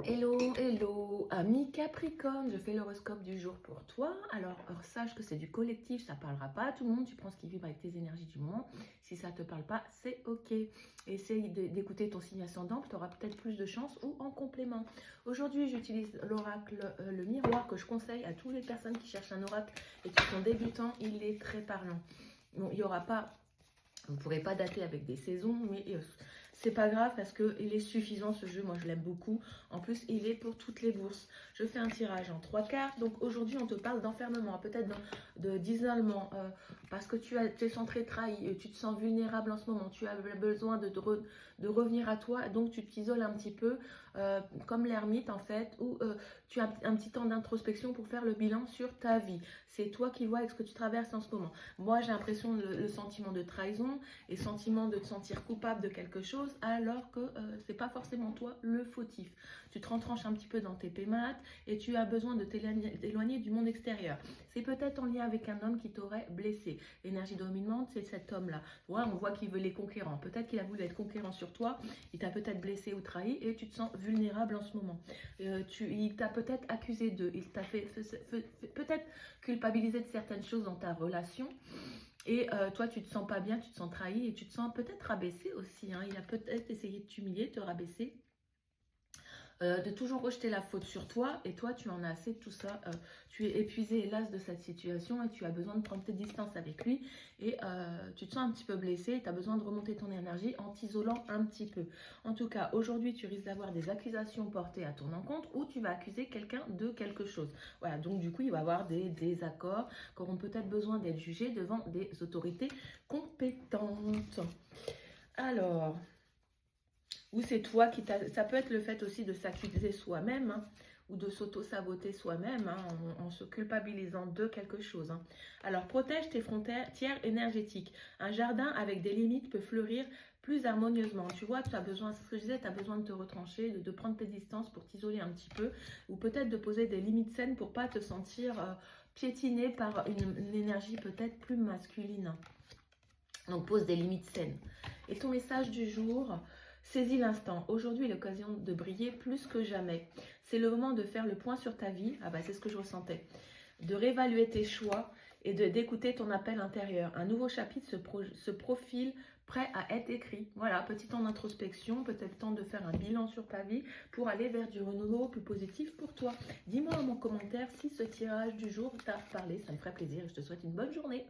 Hello, hello, ami Capricorne, je fais l'horoscope du jour pour toi. Alors, sache que c'est du collectif, ça parlera pas à tout le monde, tu prends ce qui vibre avec tes énergies du moment. Si ça te parle pas, c'est ok. Essaye d'écouter ton signe ascendant, tu auras peut-être plus de chance ou en complément. Aujourd'hui, j'utilise l'oracle, le miroir que je conseille à toutes les personnes qui cherchent un oracle et qui sont débutants, il est très parlant. Bon, il y aura pas... Vous ne pourrez pas dater avec des saisons, mais c'est pas grave parce qu'il est suffisant ce jeu. Moi, je l'aime beaucoup. En plus, il est pour toutes les bourses. Je fais un tirage en 3 cartes. Donc aujourd'hui, on te parle d'enfermement, peut-être d'isolement, parce que tu es centré trahi, tu te sens vulnérable en ce moment. Tu as besoin de revenir à toi, donc tu t'isoles un petit peu, comme l'ermite en fait, où tu as un petit temps d'introspection pour faire le bilan sur ta vie. C'est toi qui vois avec ce que tu traverses en ce moment. Moi, j'ai l'impression le sentiment de trahison et sentiment de te sentir coupable de quelque chose, alors que c'est pas forcément toi le fautif. Tu te rentranches un petit peu dans tes pémates et tu as besoin de t'éloigner du monde extérieur. C'est peut-être en lien avec un homme qui t'aurait blessé. L'énergie dominante, c'est cet homme-là. Ouais, on voit qu'il veut les conquérants. Peut-être qu'il a voulu être conquérant sur toi, il t'a peut-être blessé ou trahi et tu te sens vulnérable en ce moment. Il t'a peut-être accusé d'eux, il t'a fait peut-être culpabilisé de certaines choses dans ta relation. Et toi, tu te sens pas bien, tu te sens trahi et tu te sens peut-être rabaissé aussi. Hein. Il a peut-être essayé de t'humilier, de te rabaisser, de toujours rejeter la faute sur toi. Et toi, tu en as assez de tout ça. Tu es épuisé, hélas, de cette situation et tu as besoin de prendre tes distances avec lui. Et tu te sens un petit peu blessé. Tu as besoin de remonter ton énergie en t'isolant un petit peu. En tout cas, aujourd'hui, tu risques d'avoir des accusations portées à ton encontre ou tu vas accuser quelqu'un de quelque chose. Voilà, donc du coup, il va y avoir des désaccords qui auront peut-être besoin d'être jugés devant des autorités compétentes. Alors... ou c'est toi qui t'as... Ça peut être le fait aussi de s'accuser soi-même, hein, ou de s'auto-saboter soi-même, hein, en se culpabilisant de quelque chose. Hein. Alors, protège tes frontières énergétiques. Un jardin avec des limites peut fleurir plus harmonieusement. Tu vois, tu as besoin, c'est ce que je disais, tu as besoin de te retrancher, de prendre tes distances pour t'isoler un petit peu, ou peut-être de poser des limites saines pour pas te sentir piétiné par une énergie peut-être plus masculine. Donc, pose des limites saines. Et ton message du jour... Saisis l'instant. Aujourd'hui est l'occasion de briller plus que jamais. C'est le moment de faire le point sur ta vie. Ah bah c'est ce que je ressentais. De réévaluer tes choix et d'écouter ton appel intérieur. Un nouveau chapitre se profile prêt à être écrit. Voilà, petit temps d'introspection, peut-être temps de faire un bilan sur ta vie pour aller vers du renouveau plus positif pour toi. Dis-moi en commentaire si ce tirage du jour t'a parlé, ça me ferait plaisir et je te souhaite une bonne journée.